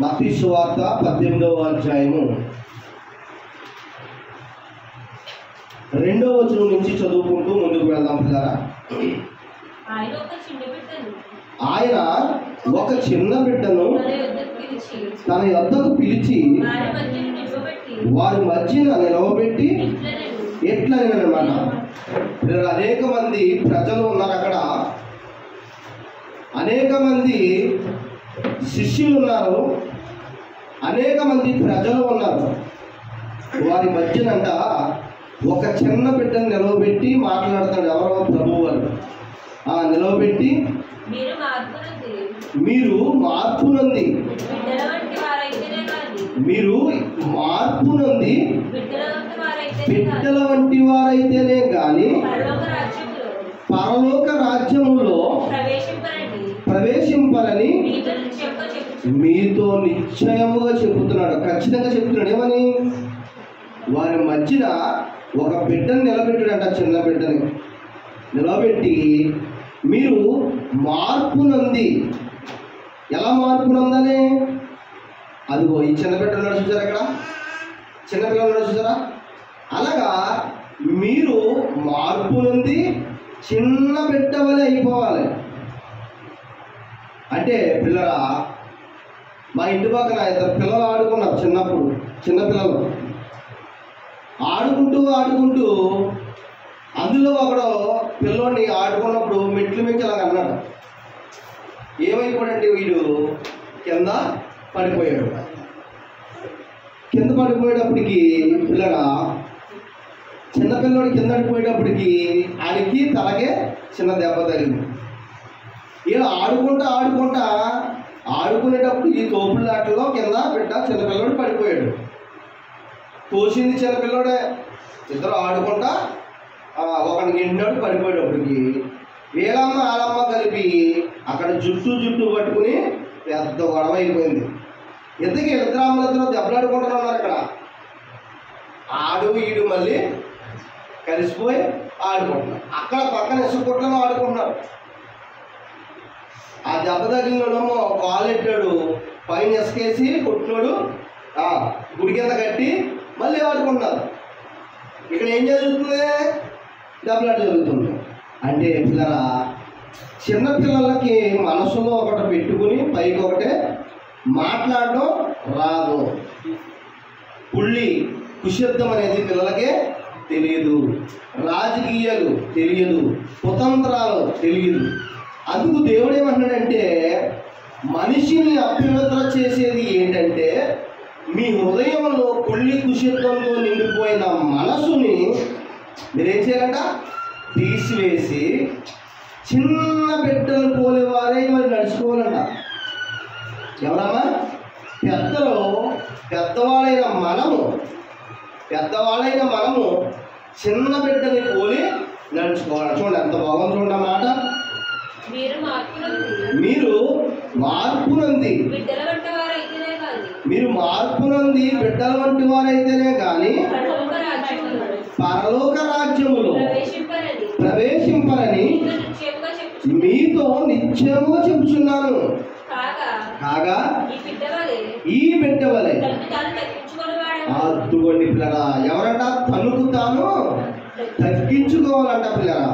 మత్తయి సువార్త 18వ అధ్యాయము 2వ వచనం నుంచి చదువుకుంటూ ముందుకు వెళ్దాం పిల్లరా. ఆయన ఒక చిన్న బిడ్డను తన యొద్దకు పిలిచి వారి మధ్యన నిలవబెట్టి ఎట్లనమాట. అనేక మంది ప్రజలు ఉన్నారు అక్కడ, అనేక మంది శిష్యులు ఉన్నారు, అనేక మంది ప్రజలు ఉన్నారు. వారి మధ్యనంట ఒక చిన్న బిడ్డను నిలవబెట్టి మాట్లాడతాడు. ఎవరో ప్రభువు వారు నిలవబెట్టి మీరు మార్పు నుండి బిడ్డల వంటి వారైతేనే కానీ పరలోక రాజ్యములో ప్రవేశింపరని మీతో నిశ్చయముగా చెబుతున్నాడు. ఖచ్చితంగా చెప్తున్నాడు. ఏమని? వారి మధ్యన ఒక బిడ్డను నిలబెట్టాడంట. చిన్న బిడ్డని నిలబెట్టి మీరు మార్పు నంది. ఎలా మార్పు నందని? అదిగో ఈ చిన్న బిడ్డ ఉన్నాడు చూసారా, ఇక్కడ చిన్నపిల్లలు ఉన్నాడు చూసారా, అలాగా మీరు మార్పు నుండి చిన్న బిడ్డ వలె అయిపోవాలి. అంటే పిల్లరా, మా ఇంటి పక్కన ఇద్దరు పిల్లలు ఆడుకున్నారు చిన్నప్పుడు. చిన్నపిల్లలు ఆడుకుంటూ అందులో ఒకడు పిల్లోడిని ఆడుకున్నప్పుడు మెట్లు మించి అలాగ అన్నాడు. ఏమైపోయాడంటే వీడు కింద పడిపోయాడు. కింద పడిపోయేటప్పటికి పిల్లరా, చిన్నపిల్లడు కింద పడిపోయేటప్పటికి ఆయనకి తలకే చిన్న దెబ్బ తగిలింది. ఇలా ఆడుకునేటప్పుడు ఈ తోపులాటలో కింద బిడ్డ చిన్నపిల్లడు పడిపోయాడు. తోసింది చిన్నపిల్లడే. ఇద్దరు ఆడుకుంటా ఒకడికి ఎండినాడు పడిపోయేటప్పటికి వీళ్ళమ్మ వాళ్ళమ్మ కలిపి అక్కడ జుట్టు పట్టుకుని పెద్ద గొడవ అయిపోయింది. ఇంతకీ ఇద్దరు దెబ్బలాడుకుంటూ ఉన్నారు అక్కడ. ఈడు మళ్ళీ కలిసిపోయి ఆడుకుంటున్నారు. అక్కడ పక్కన ఇసుకొట్లను ఆడుకుంటున్నారు. ఆ దెబ్బ తగిలినోడేమో కాలు ఎట్టాడు, పైన ఇసుకేసి కొట్టినోడు గుడి కింద కట్టి మళ్ళీ ఆడుకుంటున్నారు. ఇక్కడ ఏం జరుగుతుంది? దెబ్బలాట జరుగుతుంది. అంటే పిల్లరా, చిన్నపిల్లలకి మనసులో ఒకటి పెట్టుకుని పైకి ఒకటే మాట్లాడడం రాదు. కుశబ్దం అనేది పిల్లలకే తెలియదు, రాజకీయాలు తెలియదు, కుతంత్రాలు తెలియదు. అందుకు దేవుడు ఏమంటున్నాడంటే, మనిషిని అపవిత్ర చేసేది ఏంటంటే మీ హృదయంలో కుశబ్దంతో నిండిపోయిన మనసుని మీరేం చేయాలంట? తీసివేసి చిన్న బిడ్డలు పోలేవారే మరి నడుచుకోవాలంట. ఎవరమ్మా? పెద్దవాళ్ళైన మనము చిన్న బిడ్డని పోలి నడుచుకోవాలి. చూడండి ఎంత బాగుంది. చూడండి అన్నమాట. మీరు మార్పు నంది బిడ్డల వంటి వారైతేనే కానీ పరలోక రాజ్యములో ప్రవేశింపరని మీతో నిశ్చయముగా చెబుతున్నాను. కాగా ఈ బిడ్డ వలె అద్దుకోండి పిల్లరా. ఎవరంట? తనకు తాను తగ్గించుకోవాలంట పిల్లరా.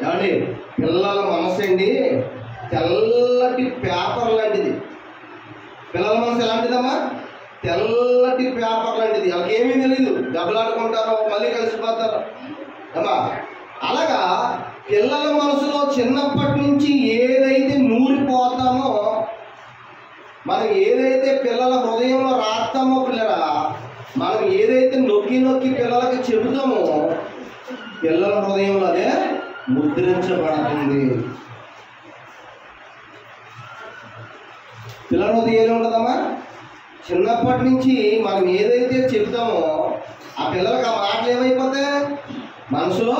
ఏమండి, పిల్లల మనసు అండి తెల్లటి పేపర్ లాంటిది. పిల్లల మనసు ఎలాంటిదమ్మా? తెల్లటి పేపర్ లాంటిది. వాళ్ళకి ఏమీ తెలియదు. దెబ్బలాడుకుంటారో మళ్ళీ కలిసిపోతారు అమ్మా. అలాగా పిల్లల మనసులో చిన్నప్పటి నుంచి ఏదైతే నూరిపోతామో, మనం ఏదైతే పిల్లల హృదయంలో రాస్తామో పిల్లరా, మనం ఏదైతే నొక్కి పిల్లలకి చెబుతామో పిల్లల హృదయంలో అదే ముద్రించబడుతుంది. పిల్లల హృదయం ఉండదమ్మా. చిన్నప్పటి నుంచి మనం ఏదైతే చెబుతామో ఆ పిల్లలకు ఆ మాటలు ఏమైపోతాయి? మనసులో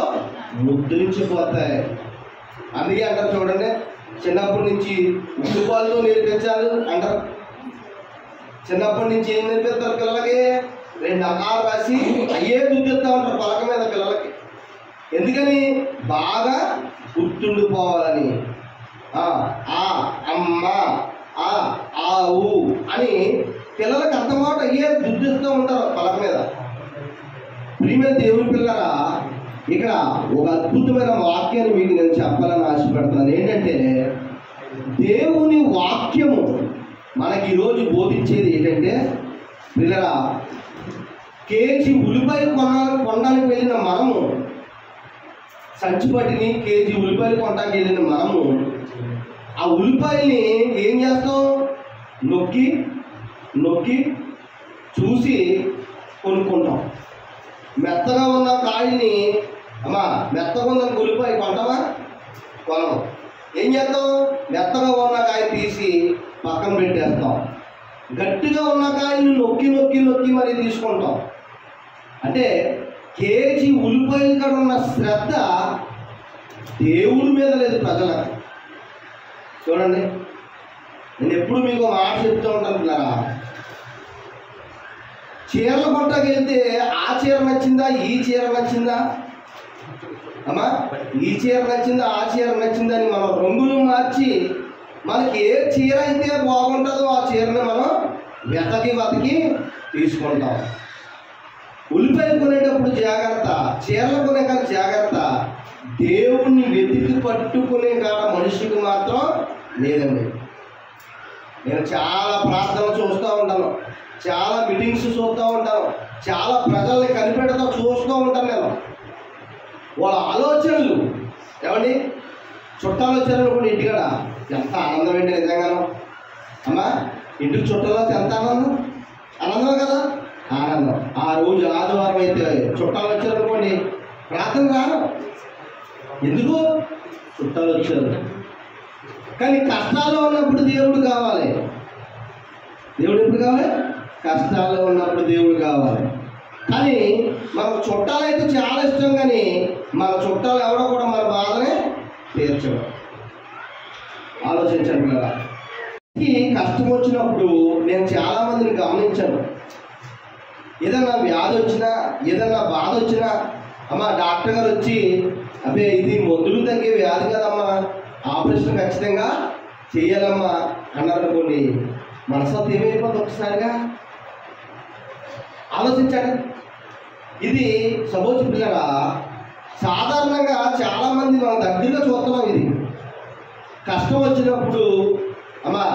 ముద్రించిపోతాయి. అందుకే అంటారు చూడండి, చిన్నప్పటి నుంచి ఉద్దుపాలతో నేర్పించాలి అంటారు. చిన్నప్పటి నుంచి ఏం నేర్పిస్తారు పిల్లలకి? 2 అకాలు రాసి అయ్యే చూపిస్తా ఉంటారు పలక మీద పిల్లలకి. ఎందుకని? బాగా గుర్తుండిపోవాలని. అమ్మ ఆ ఆ ఊ అని పిల్లలకు అర్థమాట అయ్యే దుద్దిస్తూ ఉంటారు పలక మీద. ప్రియమైన దేవుని పిల్లరా, ఇక్కడ ఒక అద్భుతమైన వాక్యాన్ని మీకు నేను చెప్పాలని ఆశపడుతున్నాను. ఏంటంటే దేవుని వాక్యము మనకి ఈరోజు బోధించేది ఏంటంటే, పిల్లరా, కేజీ ఉల్లిపాయలు కొనడానికి వెళ్ళిన మనము, సంచిపట్టిని కేజీ ఉల్లిపాయలు కొనడానికి వెళ్ళిన మనము ఆ ఉల్లిపాయల్ని ఏం చేస్తాం? నొక్కి నొక్కి చూసి కొనుక్కుంటాం. మెత్తగా ఉన్న కాయల్ని, అమ్మా మెత్తగా ఉన్న ఉల్లిపాయ కొంటావా? కొనం. ఏం చేస్తాం? మెత్తగా ఉన్న కాయ తీసి పక్కన పెట్టేస్తాం. గట్టిగా ఉన్న కాయని నొక్కి నొక్కి నొక్కి మరి తీసుకుంటాం. అంటే కేజీ ఉల్లిపాయల కాడ ఉన్న శ్రద్ధ దేవుడి మీద లేదు ప్రజలకు. చూడండి, నేను ఎప్పుడు మీకు మాట చెప్తూ ఉంటాను పిల్లరా, చీరల కొట్టకి వెళ్తే ఆ చీర నచ్చిందా, ఈ చీర నచ్చిందా, అమ్మా ఈ చీర నచ్చిందా, ఆ చీర నచ్చిందా అని మనం రంగులు మార్చి మనకి ఏ చీర అయితే బాగుంటుందో ఆ చీరని మనం వెతకి తీసుకుంటాం. ఉల్లిపాయలు కొనేటప్పుడు జాగ్రత్త, చీరలు కొనే కానీ జాగ్రత్త. దేవుణ్ణి వెతికి పట్టుకునే కాడ మనిషికి మాత్రం లేదండి. నేను చాలా ప్రార్థనలు చూస్తూ ఉంటాను, చాలా మీటింగ్స్ చూస్తూ ఉంటాను, చాలా ప్రజల్ని కనిపెడతా చూస్తూ ఉంటాను. నేను వాళ్ళ ఆలోచనలు ఏమండి, చుట్టాలు వచ్చారని కూడా ఇంటికాడ ఎంత ఆనందం ఏంటి నిజంగాను. అమ్మా ఇంటికి చుట్టాలు వస్తే ఎంత ఆనందమే కదా, ఆనందం. ఆ రోజు ఆదివారం అయితే చుట్టాలు వచ్చారనుకోండి, ప్రార్థన రాను. ఎందుకు? చుట్టాలు వచ్చారు. కానీ కష్టాల్లో ఉన్నప్పుడు దేవుడు కావాలి. దేవుడు ఎప్పుడు కావాలి? కష్టాల్లో ఉన్నప్పుడు దేవుడు కావాలి. కానీ మనకు చుట్టాలు అయితే చాలా ఇష్టం, కానీ మన చుట్టాలు ఎవరో కూడా మన బాధనే తీర్చడం. ఆలోచించండి కదా. కష్టం వచ్చినప్పుడు నేను చాలామందిని గమనించాను. ఏదన్నా వ్యాధి వచ్చినా, ఏదన్నా బాధ వచ్చినా, అమ్మా డాక్టర్ గారు వచ్చి అబ్బే ఇది మందులు తగ్గే వ్యాధి కదమ్మా, ఆపరేషన్ ఖచ్చితంగా చేయాలమ్మా అన్నారనుకోండి, మనసంతా ఏమైపోతుంది ఒకసారిగా ఆలోచించండి. ఇది సపోజ్ పిల్లరా, సాధారణంగా చాలామంది మన దగ్గరగా చూస్తున్నాం. ఇది కష్టం వచ్చినప్పుడు, అమ్మా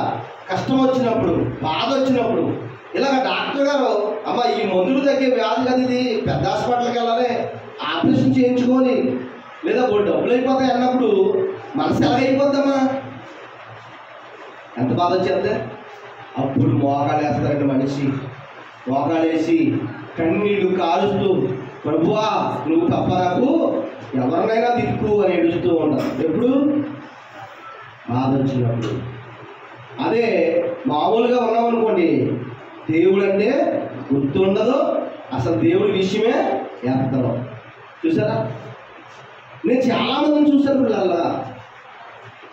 కష్టం వచ్చినప్పుడు, బాధ వచ్చినప్పుడు ఇలాగ డాక్టర్ గారు అమ్మ ఈ మందులు తగ్గే వ్యాధి కదా, ఇది పెద్ద హాస్పిటల్కి వెళ్ళాలి, ఆపరేషన్ చేయించుకోవాలి, లేదా డబ్బులు అయిపోతాయి అన్నప్పుడు మనసు ఎలాగైపోద్దమ్మా? ఎంత బాధ వచ్చేస్తే అప్పుడు మోకాలు వేస్తారండి మనిషి. మోకాలు వేసి కన్నీళ్ళు కారుస్తూ, ప్రభువా నువ్వు తప్ప నాకు ఎవరినైనా దిక్కు అని ఏడుస్తూ ఉంటారు. ఎప్పుడు? బాధ వచ్చినప్పుడు. అదే మామూలుగా ఉన్నామనుకోండి, దేవుడు అంటే గుర్తుండదు, అసలు దేవుడి విషయమే ఎత్తడం. చూసారా? నేను చాలామందిని చూశాను పిల్లల.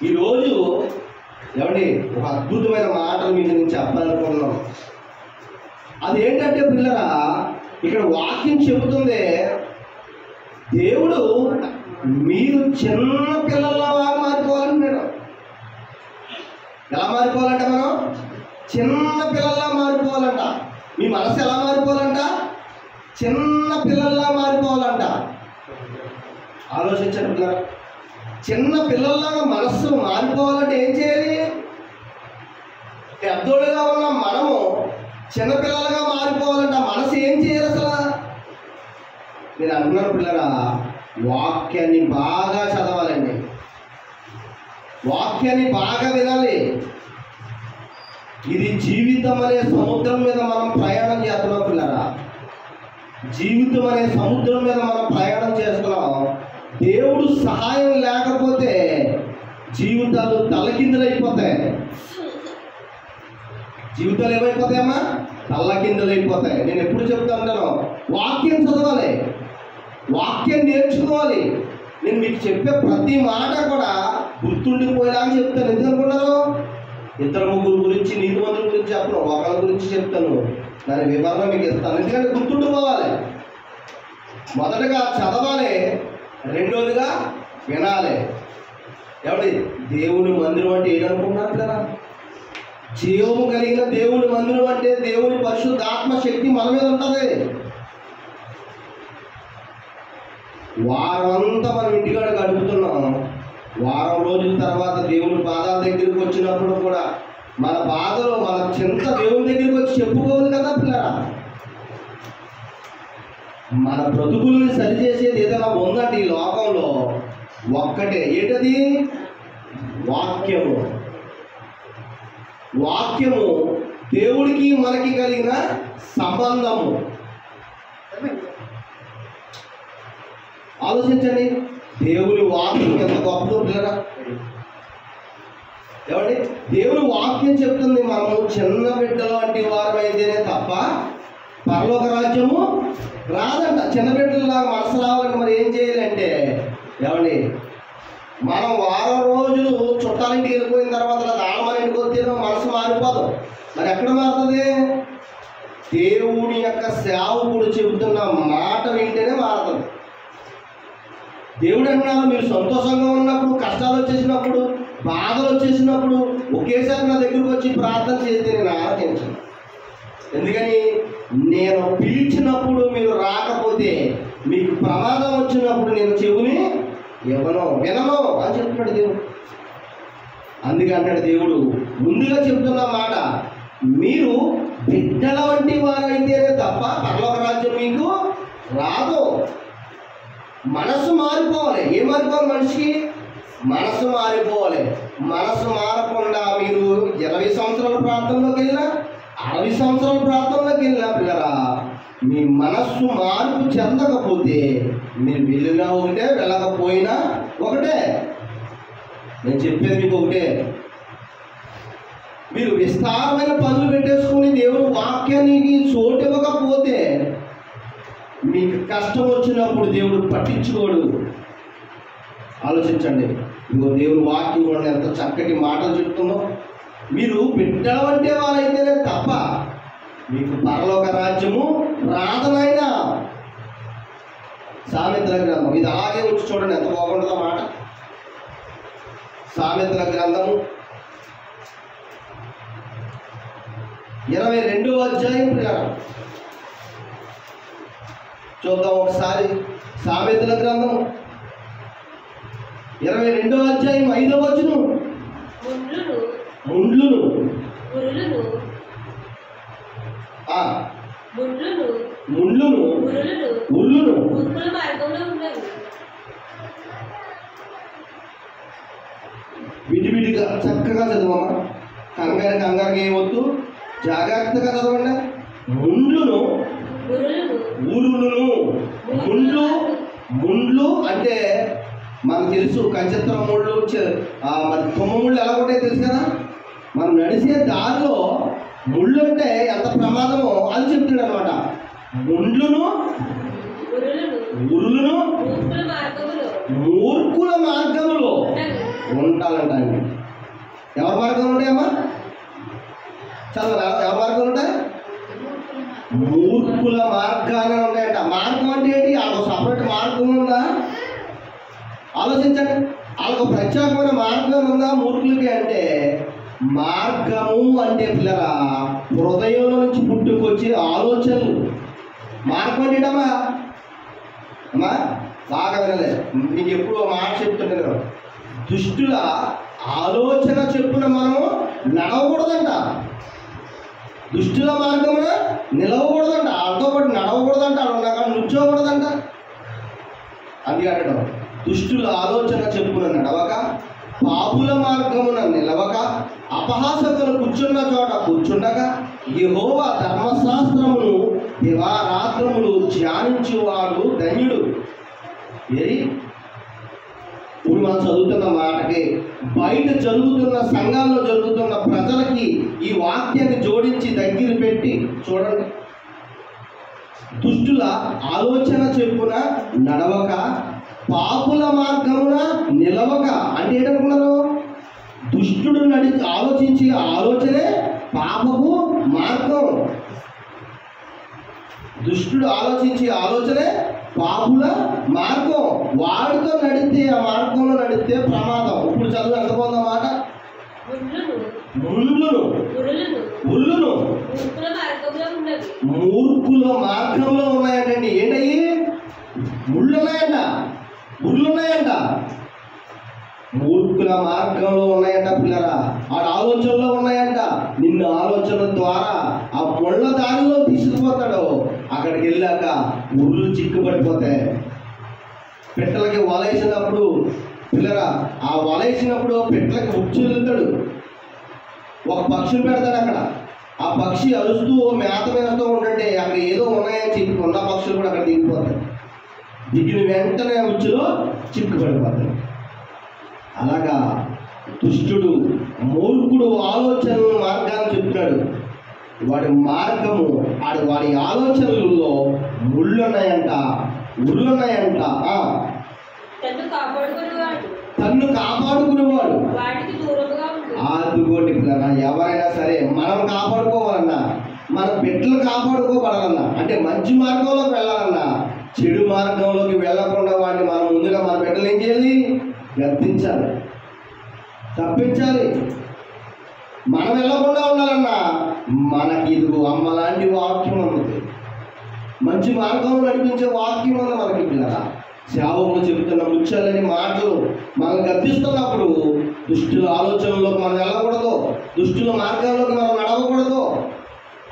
ఈరోజు ఏమండి ఒక అద్భుతమైన మాటలు మీకు నేను చెప్పాలనుకున్నాను. అదేంటంటే పిల్లరా, ఇక్కడ వాక్యం చెబుతుంది, దేవుడు మీరు చిన్న పిల్లల్లా మారిపోవాలంటున్నాడు. ఎలా మారిపోవాలంట? మనం చిన్న పిల్లల్లా మారిపోవాలంట. మీ మనసు ఎలా మారిపోవాలంట? చిన్న పిల్లల్లా మారిపోవాలంట. ఆలోచించండి పిల్లలు, చిన్న పిల్లల్లాగా మనస్సు మారిపోవాలంటే ఏం చేయాలి? పెద్దోళ్ళుగా ఉన్న మనము చిన్నపిల్లలుగా మారిపోవాలంట. మనసు ఏం చేయాలి అసలు? నేను అంటున్నాను పిల్లరా, వాక్యాన్ని బాగా చదవాలండి, వాక్యాన్ని బాగా వినాలి. ఇది జీవితం అనే సముద్రం మీద మనం ప్రయాణం చేస్తున్నాం పిల్లరా. జీవితం అనే సముద్రం మీద మనం ప్రయాణం చేస్తున్నాం. దేవుడు సహాయం లేకపోతే జీవితాలు తలకిందులైపోతాయి. జీవితాలు ఏమైపోతాయమ్మా? తల్లకిందులైపోతాయి. నేను ఎప్పుడు చెప్తా ఉంటాను, వాక్యం చదవాలి, వాక్యం నేర్చుకోవాలి. నేను మీకు చెప్పే ప్రతి మాట కూడా గుర్తుండిపోయేలాగా చెప్తాను. ఎందుకు అనుకున్నారు? ఇద్దరు ముగ్గురు గురించి, నీతిమంతుల గురించి చెప్పను, ఒకళ్ళ గురించి చెప్తాను, దాని వివరణ మీకు ఇస్తాను. ఎందుకంటే గుర్తుండిపోవాలి. మొదటగా చదవాలి, రెండోదిగా వినాలి. ఎవరి దేవుని మందిరం అంటే ఏంటనుకుంటున్నారు కదా? జీవము కలిగిన దేవుని మందిరం అంటే దేవుని పరిశుద్ధాత్మ శక్తి మన మీద ఉంటుంది. వారం అంతా మనం ఇంటికాడ గడుపుతున్నాం. వారం రోజుల తర్వాత దేవుని పాదాల దగ్గరికి వచ్చినప్పుడు కూడా మన బాధలో మన చింత దేవుని దగ్గరికి వచ్చి చెప్పుకోవాలి కదా పిల్లరా. మన బ్రతుకుల్ని సరిచేసేది ఏదైనా ఉందంటే ఈ లోకంలో ఒక్కటే, ఏంటది? వాక్యము. వాక్యము దేవుడికి మనకి కలిగిన సంబంధము. ఆలోచించండి, దేవుని వాక్యం ఎంత గొప్పదో పిల్లరా. ఏమండి, దేవుని వాక్యం చెప్తుంది మనము చిన్న బిడ్డలు వంటి వారు అయితేనే తప్ప పరలోక రాజ్యము రాదంట. చిన్న బిడ్డలాగా మనసు రావాలంటే మరి ఏం చేయాలంటే, ఏమండి, మనం వారం రోజులు చుట్టాలింటికి వెళ్ళిపోయిన తర్వాత మన ఇంటికి వస్తే మనసు మారిపోదు. మరి ఎక్కడ మారుతుంది? దేవుని యొక్క సేవకుడు చెబుతున్న మాట వింటేనే మారుతుంది. దేవుడు అంటున్నారు, మీరు సంతోషంగా ఉన్నప్పుడు, కష్టాలు వచ్చేసినప్పుడు, బాధలు వచ్చేసినప్పుడు ఒకేసారి నా దగ్గరకు వచ్చి ప్రార్థన చేస్తే నేను ఆరాధించను. ఎందుకని? నేను పిలిచినప్పుడు మీరు రాకపోతే, మీకు ప్రమాదం వచ్చినప్పుడు నేను చెవుని ఇవ్వను, వినను అని చెప్తున్నాడు దేవుడు. అందుకే అంటాడు దేవుడు, ముందుగా చెప్తున్న మాట, మీరు బిడ్డల వంటి వారైతేనే తప్ప పరలోక రాజ్యం మీకు రాదు. మనసు మారిపోవాలి. ఏం మారిపోవాలి? మనిషికి మనసు మారిపోవాలి. మనసు మారకుండా మీరు 20 సంవత్సరాల ప్రాంతంలోకి వెళ్ళినా, 60 సంవత్సరాల ప్రాంతంలోకి వెళ్ళినా పిల్లరా, మీ మనస్సు మార్పు చెందకపోతే మీరు వెళ్ళినా ఒకటే, వెళ్ళకపోయినా ఒకటే. నేను చెప్పేది మీకు ఒకటే, మీరు విస్తారమైన పనులు పెట్టేసుకుని దేవుని వాక్యానికి చోటు ఇవ్వకపోతే మీకు కష్టం వచ్చినప్పుడు దేవుడు పట్టించుకోడు. ఆలోచించండి. ఇదిగో దేవుని వాక్యం కూడా ఎంత చక్కటి మాటలు చెప్తుందో. మీరు బిడ్డల వంటి వాళ్ళైతేనే తప్ప మీకు పరలోక రాజ్యము రాదనైనా. సామెతల గ్రంథం, ఇది అలాగే వచ్చి చూడండి ఎంత బాగుంటుందో మాట. సామెతల గ్రంథము 22వ అధ్యాయం చూద్దాం ఒకసారి. సామెతల గ్రంథం 22వ అధ్యాయం 5వ వచనం. ముండ్లును ఉర్లును విడివిడిగా చక్కగా చదవమ్మా. కంగారుగా ఏమొద్దు, జాగ్రత్తగా చదవండి. ముండ్లును ఉరులును. ముండ్లు అంటే మనకు తెలుసు, కంచెత్ర ముళ్ళు, మరి కొమ్మ ముళ్ళు ఎలా ఉంటాయో తెలుసు కదా. మనం నడిచే దారిలో ముళ్ళు అంటే ఎంత ప్రమాదమో అది చెప్తాడు అనమాట. ముండ్లును ఉరులును మూర్ఖుల మార్గములో ఉంటాలంట అండి. ఎవరి మార్గం ఉంటాయమ్మా? చదవ, ఎవరి మార్గం ఉంటాయి? మూర్ఖుల మార్గానే ఉంటాయంట. మార్గం అంటే ఏంటి? వాళ్ళకు సపరేట్ మార్గం ఉందా? ఆలోచించండి. వాళ్ళకు ప్రత్యేకమైన మార్గం ఉందా మూర్ఖులకి? అంటే మార్గము అంటే పిల్లరా హృదయంలో నుంచి పుట్టుకొచ్చే ఆలోచనలు. మార్గం ఏంటమ్మా? అమ్మా బాగా వినలే, మీకు ఎప్పుడు మాట చెప్తున్నాను, దుష్టుల ఆలోచన చెప్పున మనము నడవకూడదంట. దుష్టుల మార్గమున నిలవకూడదంట. వాళ్ళతో పాటు నడవకూడదంట. వాళ్ళు ఉన్నాక నుంచోకూడదంట. అది అంటడం, దుష్టుల ఆలోచన చెప్పున నడవక, పాపుల మార్గమున నిలవక, అపహాసకులు కూర్చున్న చోట కూర్చుండగా, యెహోవా ధర్మశాస్త్రమును దివారాత్రములు ధ్యానించువాడు ధన్యుడు. ఏది ఇప్పుడు మనం చదువుతున్న మాటకి, బయట జరుగుతున్న సంఘాల్లో జరుగుతున్న ప్రజలకి ఈ వాక్యాన్ని జోడించి దగ్గర పెట్టి చూడండి. దుష్టుల ఆలోచన చెప్పున నడవక, పాపుల మార్గమున నిలవక. అంటే ఏంటనుకున్నారు? దుష్టుడు ఆలోచించే ఆలోచనే పాపపు మార్గం. దుష్టుడు ఆలోచించే ఆలోచనే పాపుల మార్గం. వాడితో నడితే, ఆ మార్గంలో నడిస్తే ప్రమాదం. ఇప్పుడు చదువు ఎంత బాగుందన్నమాట. ముళ్ళును ముళ్ళును మూర్ఖుల మార్గంలో ఉన్నాయంటండి. ఏంటయ్యి? ముళ్ళున్నాయంట, ముళ్ళున్నాయంట, మూర్ఖుల మార్గంలో ఉన్నాయంట పిల్లరా. ఆ ఆలోచనలో ఉన్నాయంట. నిన్ను ఆలోచన ద్వారా ఆ ముళ్ళ దారిలో తీసుకుపోతాడు. అక్కడికి వెళ్ళాక ముళ్ళు చిక్కుపడిపోతాయి. పెట్టలకి వలేసినప్పుడు పిల్లరా, ఆ వలేసినప్పుడు పెట్టలకి ఉచ్చు వెళ్తాడు. ఒక పక్షిని పెడతాడు అక్కడ. ఆ పక్షి అరుస్తూ మేత మేస్తూ ఉంటుంటే అక్కడ ఏదో ఉన్నాయని చెప్పి ఉన్న పక్షులు కూడా అక్కడ దిగిపోతాయి. దిగిన వెంటనే ఉచ్చులో చిక్కుపడిపోతాయి. అలాగా దుష్టుడు మూర్ఖుడు ఆలోచన మార్గాన్ని చెప్తున్నాడు. వాడి మార్గము వాడి ఆలోచనలలో ముళ్ళున్నాయంట, ముళ్ళున్నాయంట. తన్ను కాపాడుకునేవాడు. అదుగోండి పిల్లరా, ఎవరైనా సరే మనం కాపాడుకోవాలన్నా, మన బిడ్డలు కాపాడుకోబడాలన్నా, అంటే మంచి మార్గంలోకి వెళ్ళాలన్నా, చెడు మార్గంలోకి వెళ్ళకుండా వాడిని మనం ముందుగా మన బిడ్డలు ఏం చేయాలి? గద్దించాలి, తప్పించాలి. మనం వెళ్ళకుండా ఉండాలన్నా మనకి ఇదిగో అమ్మ లాంటి వాక్యం ఉన్నది, మంచి మార్గంలో నడిపించే వాక్యం ఉంది మనకి పిల్లరా. సేవకులు చెబుతున్న ముచ్చలని మాటలు మనం గద్దిస్తున్నప్పుడు దుష్టుల ఆలోచనలోకి మనం వెళ్ళకూడదు, దుష్టుల మార్గాల్లోకి మనం నడవకూడదు,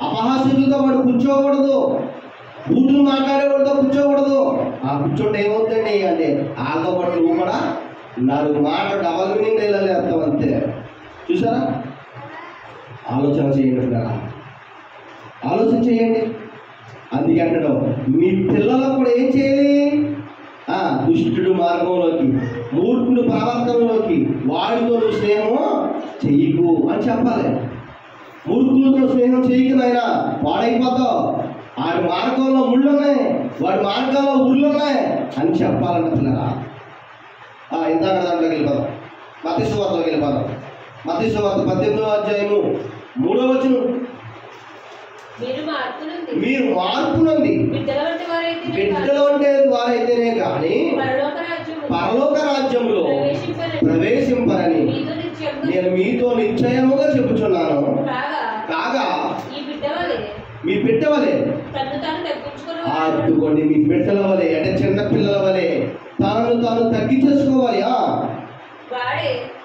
అపహాస్యులతో పాటు కూర్చోకూడదు, బూతులు మాట్లాడేవాడితో కూర్చోకూడదు. ఆ కూర్చోండి ఏమవుతుంది అంటే వాళ్ళతో పాటు నువ్వు కూడా 4 మాటలు డబల్ మీనింగ్ డైలాగ్ అర్థం అంతే. చూసారా? ఆలోచన చేయండి పిల్లరా, ఆలోచన చేయండి. అందుకే అంటాడు మీ పిల్లలకు కూడా ఏం చేయాలి? దుష్టుడు మార్గంలోకి, మూర్ఖుడు ప్రవర్తనలోకి వాడితో నువ్వు స్నేహము చెయ్యకు అని చెప్పాలి. మూర్ఖులతో స్నేహం చేయకు నాయనా, వాడైపోతావు. వాడి మార్గంలో ముళ్ళున్నాయి, వాడి మార్గంలో ఊళ్ళున్నాయి అని చెప్పాలంట పిల్లరా. ఇందాక దాంట్లోకి వెళ్ళిపోదాం, మత్తయి సువార్తలోకి వెళ్ళిపోదాం. మత్తయి సువార్త 18వ అధ్యాయము 3వ వచనం. మీరు మార్పు నుండి బిడ్డలు అంటే వారైతేనే కానీ పరలోక రాజ్యంలో ప్రవేశింపరని నేను మీతో నిశ్చయముగా చెప్పుచున్నాను. కాగా మీ బిడ్డ వలె, అదుకోండి మీ బిడ్డల వలె అంటే చిన్న పిల్లల వలె తనను తాను తగ్గించేసుకోవాలి.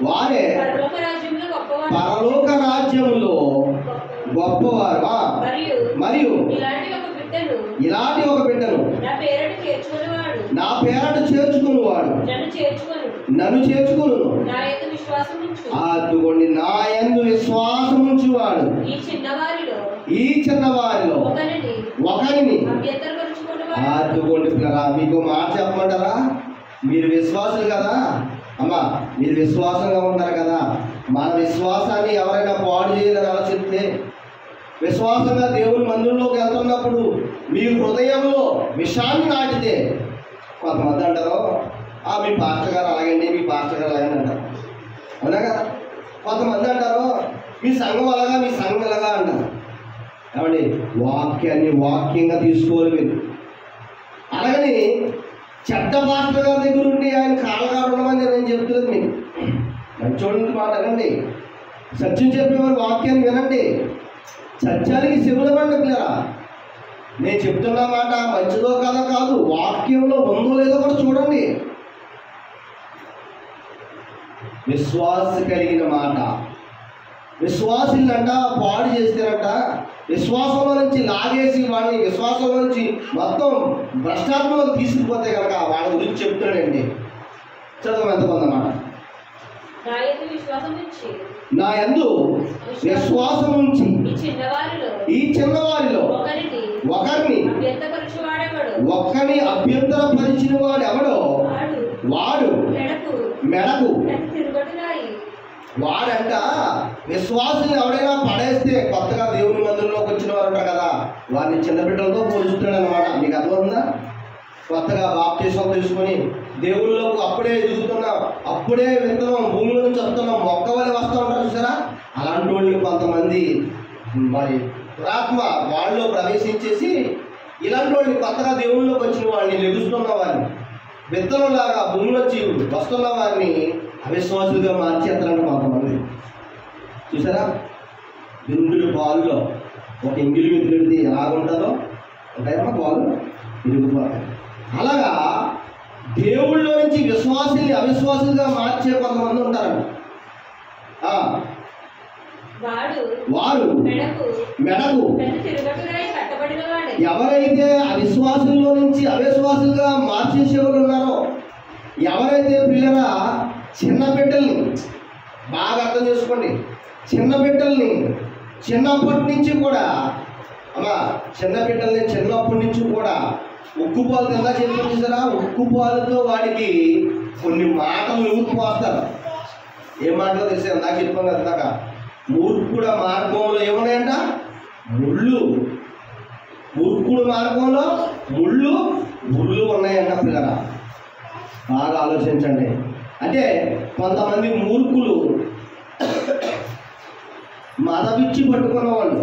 వారే పరలోక రాజ్యంలో గొప్పవారు. మరియు ఇలాంటి ఒక బిడ్డను నా పేరట చేర్చుకునేవాడు నన్ను చేర్చుకును. అదుకోండి నా యందు విశ్వాసం ఉంచువాడు ఈ చిన్నవారిలో ఒకరిని. అదుకోండి పిల్లరా, మీకు మాట చెప్పమంటారా? మీరు విశ్వాసులు కదా అమ్మా, మీరు విశ్వాసంగా ఉంటారు కదా. మన విశ్వాసాన్ని ఎవరైనా పాడు చేయాలని ఆలోచిస్తే, విశ్వాసంగా దేవుని మందిరంలోకి వెళ్తున్నప్పుడు మీ హృదయంలో విషాన్ని నాటితే, కొంతమంది అంటారు మీ పాస్టర్ గారు అలాగండి, మీ పాస్టర్ గారు అలాగని అంటారు. అవునా కదా? కొంతమంది అంటారు మీ సంఘం అలాగా, మీ సంఘం ఎలాగా అంటారు. కాబట్టి వాక్యాన్ని వాక్యంగా తీసుకోవాలి మీరు. అలాగని చెడ్డ పాస్టర్ గారి దగ్గర ఉండి ఆయన కాళ్ళగా ఉండమని నేను చెప్తులేదు మీకు. మంచోడి మాట వినండి, సత్యం చెప్పేవారు వాక్యాన్ని వినండి, సత్యానికి చెవులమండి పిల్లరా. నేను చెప్తున్న మాట మంచిదో కాదో కాదు, వాక్యంలో ఉందో లేదో కూడా చూడండి. విశ్వాస కలిగిన మాట విశ్వాసులంట పాడు చేస్తారంట, విశ్వాసంలో నుంచి లాగేసి వాడిని విశ్వాసంలో నుంచి మొత్తం భ్రష్టాత్మలోకి తీసుకుపోతే కనుక వాళ్ళ గురించి చెప్తున్నాడండి. చదువు ఎంతమంది అన్నమాట. నా యందు విశ్వాసం ఉంచి ఈ చిన్నవారిలో ఒకరిని అభ్యంతరపరిచిన వాడు ఎవడో వాడు మెడకు. వాడంట విశ్వాసులు ఎవడైనా పడేస్తే, కొత్తగా దేవుని మందిరంలోకి వచ్చిన వారు ఉంటారు కదా, వారిని చిన్న బిడ్డలతో పోలుస్తున్నాడు అనమాట. మీకు అర్థమవుతుందా? కొత్తగా బాప్తిసం తీసుకొని దేవుళ్ళలోకి అప్పుడే ఎదుగుతున్నాం, అప్పుడే విత్తనం భూమిలో నుంచి వస్తున్నాం, మొక్క వల్ల వస్తూ ఉంటారు చూసారా. అలాంటి వాళ్ళు కొంతమంది మరి ఆత్మ వాళ్ళలో ప్రవేశించేసి ఇలాంటి వాళ్ళని కొత్తగా దేవుళ్ళలోకి వచ్చిన వాళ్ళని లెగుస్తున్న వారిని విత్తనంలాగా భూమిలోంచి వస్తున్న వారిని అవిశ్వాసులుగా మార్చేస్తారంట కొంతమంది. చూసారా, బిందుడు పాలులో ఒక ఇంగిలి విదిలింది ఎలా ఉంటుందో ఉంటాయమ్మా, పాలు విరిగిపోతాయి. అలాగా దేవుళ్ళలో నుంచి విశ్వాసుల్ని అవిశ్వాసులుగా మార్చే కొంతమంది ఉంటారండి. వారు మెడకు ఎవరైతే అవిశ్వాసుల్లో నుంచి అవిశ్వాసులుగా మార్చేసేవాళ్ళు ఉన్నారో, ఎవరైతే పిల్లల చిన్న బిడ్డల్ని బాగా అర్థం చేసుకోండి, చిన్న బిడ్డల్ని చిన్నప్పటి నుంచి కూడా చిన్న బిడ్డల్ని చిన్నప్పటి నుంచి కూడా ఉక్కుపాలు ఎలా చెప్తుంది కదా, ఉక్కుపాలతో వాడికి కొన్ని మాటలు ఊపిపోస్తారు. ఏ మాటలు తెలిసే నాకు చెప్పాం కదా, మూర్ఖుడ మార్గంలో ఏమున్నాయంట, ముళ్ళు. మూర్ఖుడు మార్గంలో ముళ్ళు ఉన్నాయంట. పిల్లల బాగా ఆలోచించండి. అంటే కొంతమంది మూర్ఖులు మత పిచ్చి పట్టుకున్నవాళ్ళు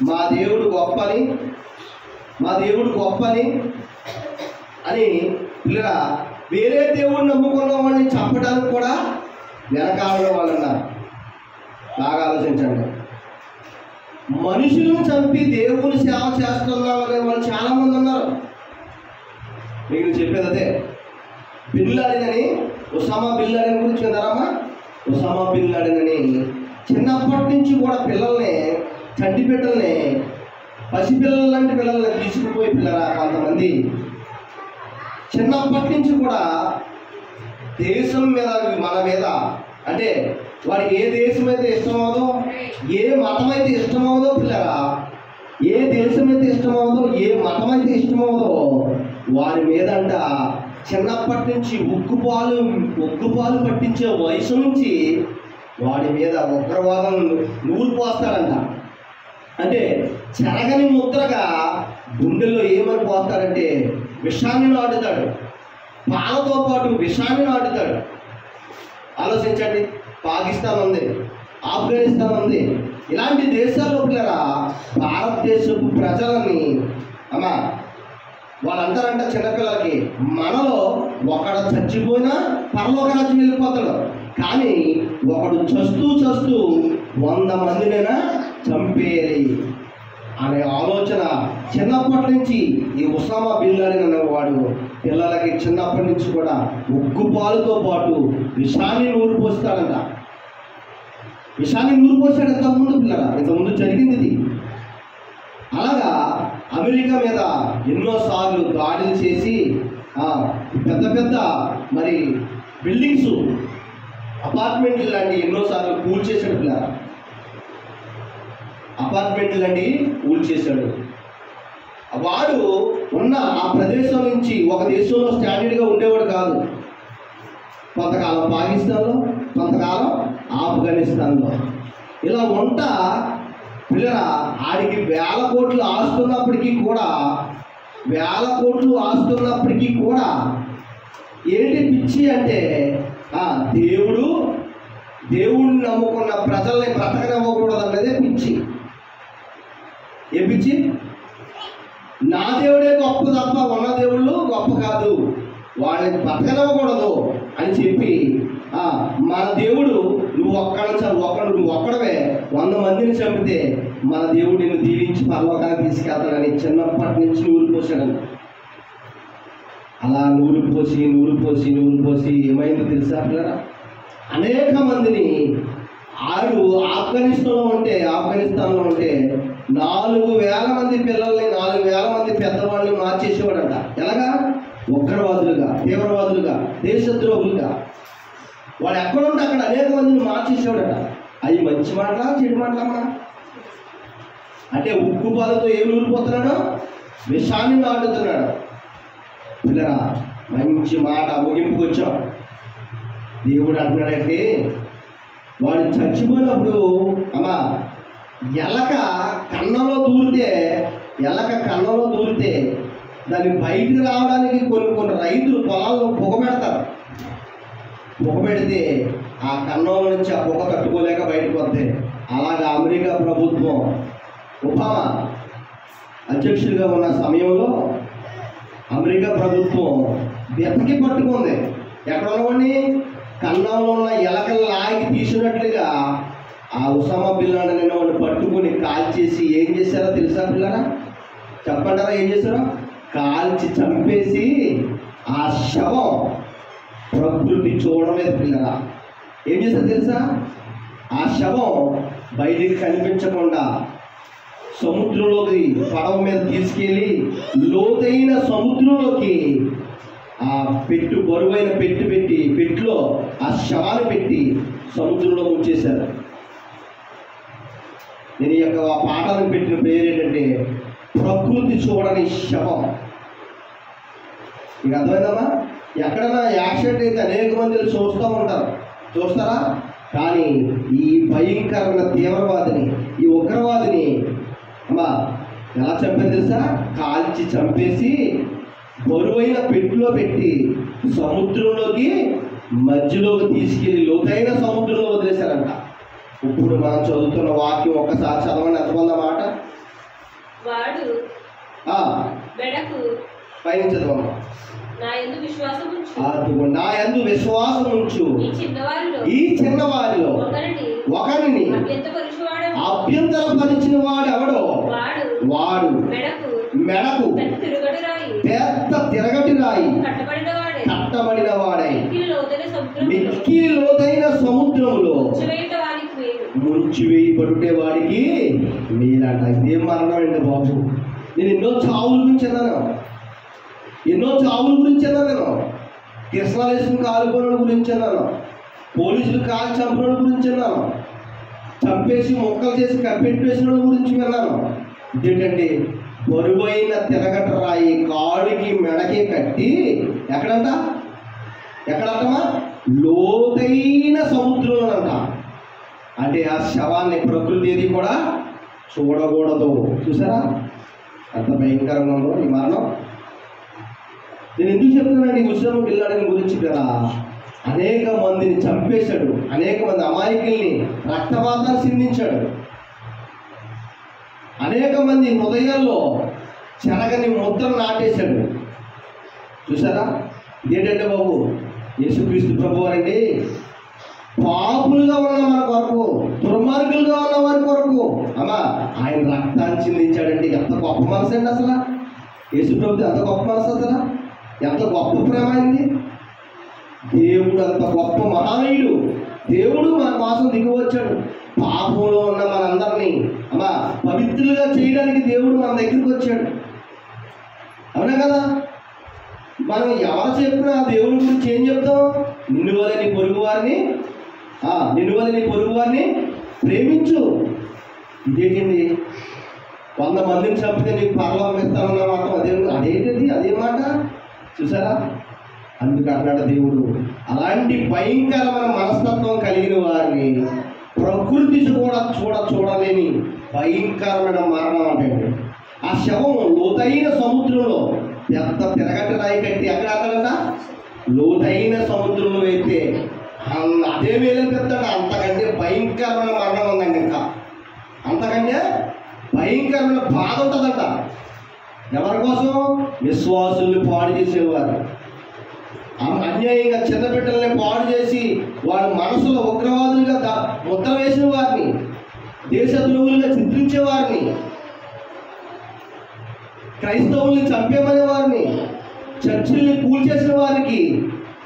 మా దేవుడు గొప్పని అని పిల్లల వేరే దేవుడిని నమ్ముకున్న వాళ్ళని చంపడానికి కూడా వెనకాలలో వాళ్ళు ఉన్నారు. బాగా ఆలోచించండి. మనుషులను చంపి దేవుని సేవ చేస్తున్నాం అనే వాళ్ళు చాలామంది ఉన్నారు. మీకు చెప్పేది అదే. బిన్ లాడెన్ అని, ఒసామా బిన్ లాడెన్ గురించి విన్నారమ్మా? ఒసామా బిన్ లాడెన్ అని చిన్నప్పటి నుంచి కూడా పిల్లల్ని, చంటి బిడ్డల్ని, పసిపిల్లల లాంటి పిల్లల్ని తీసుకుపోయి పిల్లరా కొంతమంది చిన్నప్పటి నుంచి కూడా దేశం మీద, మన మీద, అంటే వాడికి ఏ దేశం అయితే ఇష్టమవుదో, ఏ మతం అయితే ఇష్టమవుదో పిల్లరా, ఏ దేశం అయితే ఇష్టమవుదో, ఏ మతం అయితే ఇష్టమవుదో వారి మీదంట చిన్నప్పటి నుంచి ఉగ్గుపాలు పట్టించే వయసు నుంచి వాడి మీద ఉగ్రవాదం నూరు పోస్తాడంట. అంటే చెరగని ముద్రగా గుండెల్లో ఏమని పోస్తాడంటే విషాన్ని నాటుతాడు, పాలతో పాటు విషాన్ని నాటుతాడు. ఆలోచించండి. పాకిస్తాన్ ఉంది, ఆఫ్ఘనిస్తాన్ ఉంది, ఇలాంటి దేశాల్లో పిల్లరా భారతదేశపు ప్రజలని వాళ్ళంటారంట చిన్నపిల్లలకి, మనలో ఒకడు చచ్చిపోయినా పరలోక రాజ్యం వెళ్ళిపోతాడు, కానీ ఒకడు చస్తూ 100 మందినైనా చంపేయాలి అనే ఆలోచన చిన్నప్పటి నుంచి ఈ ఒసామా బిన్ లాడెన్ అనేవాడు పిల్లలకి చిన్నప్పటి నుంచి కూడా ఉగ్గుపాలతో పాటు విషాన్ని నూరు పోస్తాడంట. విషాన్ని నూరు పోస్తాడు ఇంతకుముందు పిల్లల, ఇంతకుముందు జరిగింది ఇది. అలాగా అమెరికా మీద ఎన్నోసార్లు దాడులు చేసి పెద్ద మరి బిల్డింగ్స్, అపార్ట్మెంట్లు లాంటి ఎన్నోసార్లు కూల్చేశాడు పిల్లల. అపార్ట్మెంట్లు లాంటి కూల్చేశాడు. వాడు ఉన్న ఆ ప్రదేశం నుంచి ఒక దేశంలో స్టాండర్డ్గా ఉండేవాడు కాదు. కొంతకాలం పాకిస్తాన్లో, కొంతకాలం ఆఫ్ఘనిస్తాన్లో ఇలా ఉంటా పిల్లల ఆడికి వేల కోట్లు ఆస్తున్నప్పటికీ కూడా ఏంటి పిచ్చి అంటే దేవుడిని నమ్ముకున్న ప్రజల్ని బ్రతకనివ్వకూడదు అన్నదే పిచ్చి. ఏ పిచ్చి? నా దేవుడే గొప్ప తప్ప ఉన్న దేవుళ్ళు గొప్ప కాదు, వాళ్ళని బ్రతకనివ్వకూడదు అని చెప్పి మన దేవుడు నువ్వు ఒక్కడవే 100 మందిని చంపితే మన దేవుడు నిన్ను దీవించి పరలోకానికి తీసుకెళ్తాడని చిన్నప్పటి నుంచి నూరు పోసాడని. అలా నూరు పోసి ఏమైందో తెలుసా పిల్లరా, అనేక మందిని ఆఫ్ఘనిస్తాన్లో ఉంటే 4,000 మంది పిల్లల్ని, 4,000 మంది పెద్దవాళ్ళని మార్చేసేవాడంట. ఎలాగా? ఉగ్రవాదులుగా, తీవ్రవాదులుగా, దేశద్రోహులుగా. వాడు ఎక్కడుంటే అక్కడ అనేక మందిని మార్చేసేవాడట. అవి మంచి మాటలా చెడు మాటలమ్మా? అంటే ఉగ్గుపాలతో ఏమి ఊరిపోతున్నాడు? విషాన్ని నాటుతున్నాడు. పిల్లరా మంచి మాట ముగింపుకు వచ్చాం. దేవుడు అంటున్నాడంటే వాడు చచ్చిపోయినప్పుడు ఎలక కన్నంలో దూరితే దాన్ని బయటికి రావడానికి కొన్ని రైతులు పొలాల్లో పొగ పెడితే ఆ కన్నం నుంచి ఆ పొగ తట్టుకోలేక బయటకు వస్తే, అలాగా అమెరికా ప్రభుత్వం ఒబామా అధ్యక్షుడిగా ఉన్న సమయంలో అమెరికా ప్రభుత్వం వెతకి పట్టుకుంది. ఎక్కడ ఉన్నవాడిని? కన్నంలో ఉన్న ఎలకలు లాగి తీసినట్లుగా ఆ ఉసామా బిన్ లాడెన్ అనే వాడిని పట్టుకుని కాల్చేసి ఏం చేశారో తెలుసా పిల్లరా? చెప్పంటారా ఏం చేశారో? కాల్చి చంపేసి ఆ శవం ప్రకృతి చూడలేదు పిల్లరా. ఏం చేశారు తెలుసా? ఆ శవం బయటికి కనిపించకుండా సముద్రంలోకి పడవ మీద తీసుకెళ్ళి లోతైన సముద్రంలోకి ఆ బరువైన పెట్టిలో ఆ శవాన్ని పెట్టి సముద్రంలో ముంచేశారు. నేను ఈ యొక్క ఆ పాఠానికి పెట్టిన పేరు ఏంటంటే ప్రకృతి చూడని శవం. మీకు అర్థమైందమ్మా? ఎక్కడైనా యాక్సిడెంట్ అయితే అనేక మంది చూస్తారా? కానీ ఈ భయంకరమైన తీవ్రవాదిని, ఈ ఉగ్రవాదిని అమ్మా ఎలా చంపారు తెలుసా? కాల్చి చంపేసి బరువైన పెట్టిలో పెట్టి సముద్రంలోకి మధ్యలోకి తీసుకెళ్ళి లోతైన సముద్రంలో వదిలేశారంట. ఇప్పుడు మనం చదువుతున్న వాక్యం ఒక్కసారి చదవండి. ఎంతమంది మాట? వాడు పైన చదవమ్మా. నా యందు విశ్వాసం ఉంచు, ఈ చిన్నవారిలో ఒకరిని అభ్యంతరపరిచిన వాడు ఎవడో వాడు మెడకు పెద్ద తిరగటి రాయి కట్టబడిన వాడై మిక్కిలి లోతైన సముద్రంలో ముంచివేయబడుటే వాడికి మీరంట. ఇదేం మరణం అండి బాబు! నేను ఎన్నో చావుల గురించి అన్నాను. నేను కిరసనాలు వేసుకుని కాలుకోవడం గురించి అన్నాను. పోలీసులు కాలు చంపడం గురించి అన్నాను. చంపేసి మొక్కలు చేసి కప్పెట్టేసిన గురించి విన్నాను. ఇదేంటంటే బరువైన తిరగట రాయి కాడికి మెడకి కట్టి ఎక్కడంటమా లోతైన సముద్రంలో అంట. అంటే ఆ శవాన్ని ప్రకృతి ఏది కూడా చూడకూడదు. చూసారా ఎంత భయంకరంగా ఉందో ఈ మరణం? నేను ఎందుకు చెప్తున్నాను ఈ ఉసామా బిన్ లాడెన్ గురించి? కదా అనేక మందిని చంపేశాడు, అనేక మంది అమాయకుల్ని రక్తపాతాలు సిందించాడు, అనేక మంది హృదయాల్లో చెరగని ముద్రను నాటేశాడు. చూసారా? ఇదేంటంటే బాబు, యేసుక్రీస్తు ప్రభువు అండి పాపులుగా ఉన్న మన కొరకు, దుర్మార్గులుగా ఉన్న వారి కొరకు అమ్మా ఆయన రక్తాన్ని చిందించాడండి. ఎంత గొప్ప మనసు అండి అసలు! యేసు ప్రభుత్వం ఎంత గొప్ప మనసు అసలు! ఎంత గొప్ప ప్రేమ అయింది! దేవుడు అంత గొప్ప మహానీయుడు. దేవుడు మన కోసం దిగివచ్చాడు. పాపంలో ఉన్న మనందరినీ అమ్మా పవిత్రులుగా చేయడానికి దేవుడు మన దగ్గరికి వచ్చాడు. అవునా కదా? మనం ఎవరు చెప్పినా దేవుడి గురించి ఏం చెప్తాం? నిన్ను వల్ల నీ పొరుగు వారిని ప్రేమించు. ఇదేంటి 100 మందిని చంపితే నీకు పరలోకం ఇస్తానన్న మాట అదేంటిది? అదే మాట. చూసారా? అందుకు అన్నాడు దేవుడు, అలాంటి భయంకరమైన మనస్తత్వం కలిగిన వారిని ప్రకృతి కూడా చూడలేని భయంకరమైన మరణం అంటే ఆ శవం లోతైన సముద్రంలో పెద్ద తిరగటి రాయి కట్టి ఎక్కడంట లోతైన సముద్రంలో అయితే అదే వేలని పెడతాడు. అంతకంటే భయంకరమైన మరణం ఉందండి. ఇంకా అంతకంటే భయంకరమైన బాధ ఉంటుందంట. ఎవరి కోసం? విశ్వాసుల్ని పాడు చేసేవారు, అన్యాయంగా చిన్న బిడ్డల్ని పాడు చేసి వారి మనసులో ఉగ్రవాదులుగా ముద్ర వేసిన వారిని, దేశద్రోహులుగా చిత్రించే వారిని, క్రైస్తవుల్ని చంపేమనే వారిని, చర్చిల్ని కూల్చేసిన వారికి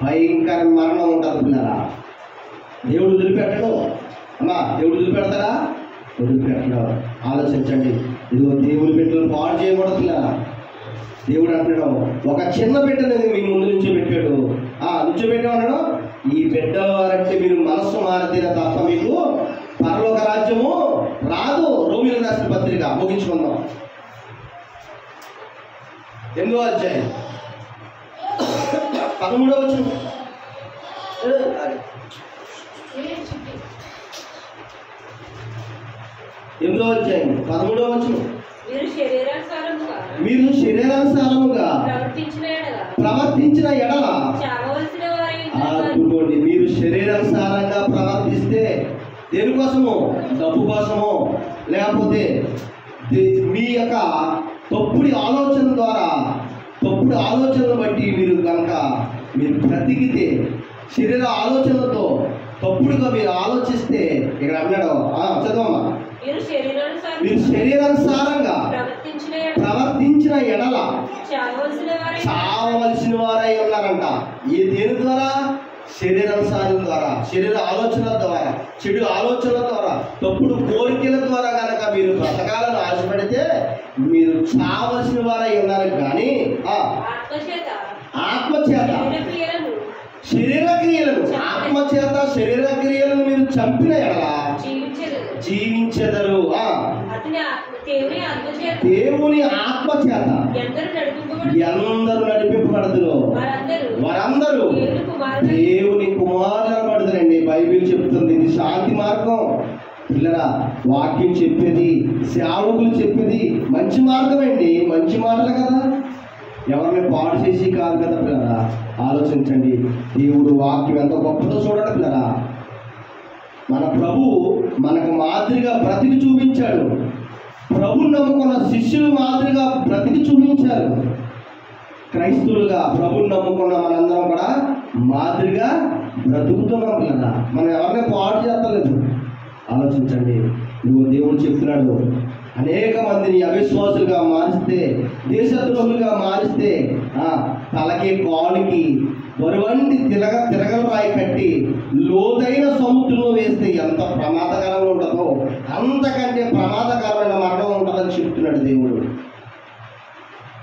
భయంకర మరణం ఉంటుంది పిల్లరా. దేవుడు వదిలిపెట్టడు అమ్మా. దేవుడు వదిలిపెడతారా? వదిలిపెట్టడు. ఆలోచించండి. ఇదిగో దేవుని బిడ్డలు పాడు చేయకూడదు పిల్లరా. దేవుడు అంటున్నాడు, ఒక చిన్న బిడ్డని మీ ముందు నుంచోబెట్టాడు. నుంచోబెట్టామన్నాడు, ఈ బిడ్డల వారంటే మీరు మనస్సు మారితేనే తప్ప మీకు పరలోక రాజ్యము రాదు. రోమిలకు రాసిన పత్రిక ముగించుకుందాం. 8వ అధ్యాయం 13వ వచనం. 8వ అధ్యాయం 13వ వచనం. మీరు శరీరానుసారముగా ప్రవర్తించిన ఎడల మీరు శరీరానుసారంగా ప్రవర్తిస్తే దేనికోసమో, డబ్బు కోసమో, లేకపోతే మీ యొక్క తప్పుడు ఆలోచనల బట్టి మీరు బ్రతికితే శరీర ఆలోచనలతో తప్పుడుగా మీరు ఆలోచిస్తే ఇక్కడ అన్నాడు చదవమ్మా, మీరు శరీరానుసారంగా ప్రవర్తించిన ఎడల చావవలసిన వారై ఉన్నారంట. ఈ దేని ద్వారా? శరీరానుసారం ద్వారా, శరీర ఆలోచనల ద్వారా, చెడు ఆలోచనల ద్వారా, తప్పుడు కోరికల ద్వారా కనుక మీరు బ్రతకాలను ఆశపడితే మీరు చావలసిన వారై ఉన్నారు. కానీ ఆత్మచేత శరీర క్రియలను, ఆత్మచేత శరీర క్రియలను మీరు చంపిన ఎడల జీవించెదరు. దేవుని ఆత్మచేత ఎందరూ నడిపింపబడదురు వారందరూ దేవుని కుమారులు పడుతురండి. బైబిల్ చెప్తుంది ఇది శాంతి మార్గం. పిల్లరా, వాక్యం చెప్పేది, సేవకులు చెప్పేది మంచి మార్గం అండి, మంచి మాటలు కదా, ఎవరిని పాడు చేసి కాదు కదా పిల్లరా. ఆలోచించండి, దేవుడు వాక్యం ఎంత గొప్పదో చూడండి పిల్లరా. మన ప్రభు మనకు మాదిరిగా బ్రతికి చూపించాడు. ప్రభుని నమ్ముకున్న శిష్యులు మాదిరిగా బ్రతికి చూపించారు. క్రైస్తవులుగా ప్రభుని నమ్ముకున్న మనందరం కూడా మాదిరిగా బ్రతుకుతున్నాం పిల్లరా. మనం ఎవరిని పాడు చేస్తలేదు. ఆలోచించండి, నువ్వు దేవుడు చెప్తున్నాడు, అనేక మందిని అవిశ్వాసులుగా మారిస్తే, దేశద్రోహులుగా మారిస్తే, తలకి కాలుకి బరువంటి తిరగల రాయి కట్టి లోతైన సముద్రంలో వేస్తే ఎంత ప్రమాదకరంగా ఉంటుందో అంతకంటే ప్రమాదకరమైన మరణం ఉంటుందని చెప్తున్నాడు దేవుడు.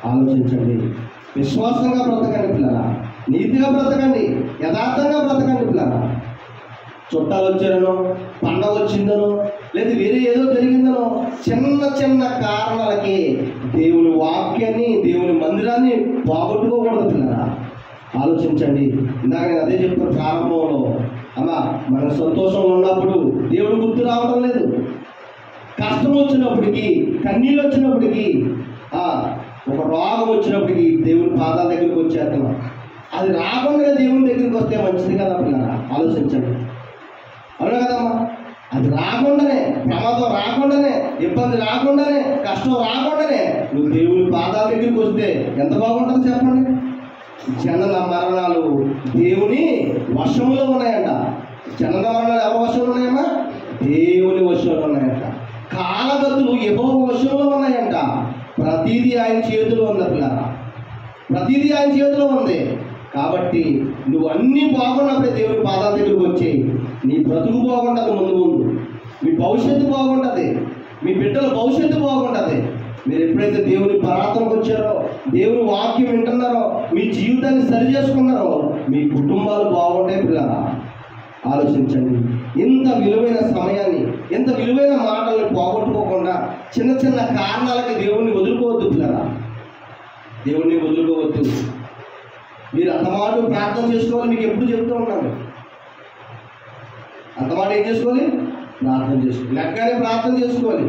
ఆలోచించండి, విశ్వాసంగా బ్రతకండి పిల్లరా, నీతిగా బ్రతకండి, యథార్థంగా బ్రతకండి పిల్లరా. చుట్టాలు వచ్చారనో, పండగ వచ్చిందనో, లేదా వేరే ఏదో జరిగిందనో చిన్న చిన్న కారణాలకి దేవుని వాక్యాన్ని, దేవుని మందిరాన్ని పోగొట్టుకోకూడదు పిల్లరా. ఆలోచించండి, ఇందాక నేను అదే చెప్తాను ప్రారంభంలో, అమ్మా మన సంతోషంలో ఉన్నప్పుడు దేవుడు గుర్తు రావడం లేదు. కష్టం వచ్చినప్పటికీ, కన్నీళ్ళు వచ్చినప్పటికీ, ఒక రోగం వచ్చినప్పటికీ దేవుని పాదాల దగ్గరికి వచ్చేస్తున్నాం. అది రాకుండా దేవుని దగ్గరికి వస్తే మంచిది కదా పిల్లరా. ఆలోచించండి, అవునా కదమ్మా? అది రాకుండానే, ప్రమాదం రాకుండానే, ఇబ్బంది రాకుండానే, కష్టం రాకుండానే నువ్వు దేవుని పాదాల దగ్గరికి వస్తే ఎంత బాగుంటుంది చెప్పండి. జనన మరణాలు దేవుని వశంలో ఉన్నాయంట. జనన మరణాలు ఎవరి వశంలో ఉన్నాయమ్మా? దేవుని వశంలో ఉన్నాయంట. కాలగతులు యెహోవా వశంలో ఉన్నాయంట. ప్రతిదీ ఆయన చేతిలో ఉంది పిల్లరా, ప్రతిదీ ఆయన చేతిలో ఉంది. కాబట్టి నువ్వు అన్నీ బాగున్నప్పుడే దేవుని పాదాల దగ్గరికి వచ్చి నీ బ్రతుకు బాగుంటుంది, ముందు ముందు మీ భవిష్యత్తు బాగుంటుంది, మీ బిడ్డల భవిష్యత్తు బాగుంటుంది. మీరు ఎప్పుడైతే దేవుని ప్రార్థనకు వచ్చారో, దేవుని వాక్యం వింటున్నారో, మీ జీవితాన్ని సరి చేసుకున్నారో మీ కుటుంబాలు బాగుంటాయి పిల్లరా. ఆలోచించండి, ఇంత విలువైన సమయాన్ని, ఇంత విలువైన మాటల్ని పోగొట్టుకోకుండా చిన్న చిన్న కారణాలకి దేవుణ్ణి వదులుకోవద్దు పిల్లరా. దేవుణ్ణి వదులుకోవద్దు. మీరు అంతమాట ప్రార్థన చేసుకోవాలి. మీకు ఎప్పుడు చెప్తూ ఉన్నాను, అంతమాట ఏం చేసుకోవాలి? ప్రార్థన చేసుకోవాలి. లెక్కనే ప్రార్థన చేసుకోవాలి.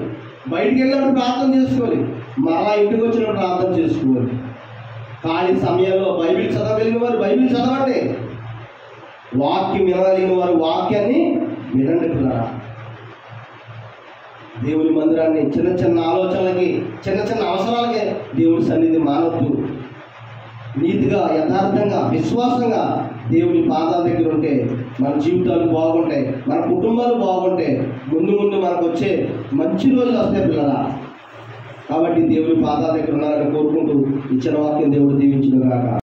బయటికి వెళ్ళినప్పుడు ప్రార్థన చేసుకోవాలి. మరలా ఇంటికి వచ్చినప్పుడు ప్రార్థన చేసుకోవాలి. ఖాళీ సమయంలో బైబిల్ చదవగలిగిన వారు బైబిల్ చదవండి. వాక్యం వినగలిగిన వారు వాక్యాన్ని వినండి పిల్లరా. దేవుని మందిరాన్ని చిన్న చిన్న ఆలోచనలకి, చిన్న చిన్న అవసరాలకి దేవుని సన్నిధి మానవద్దు. నీతిగా, యథార్థంగా, విశ్వాసంగా దేవుని పాదాల దగ్గర ఉంటే మన జీవితాలు బాగుంటాయి, మన కుటుంబాలు బాగుంటాయి. ముందు ముందు మనకు వచ్చే మంచి రోజులు వస్తాయి పిల్లరా. కాబట్టి దేవుని పాదాల దగ్గర ఉన్నారని కోరుకుంటూ ఇచ్చిన వాక్యం దేవుడు దీవించును గాక.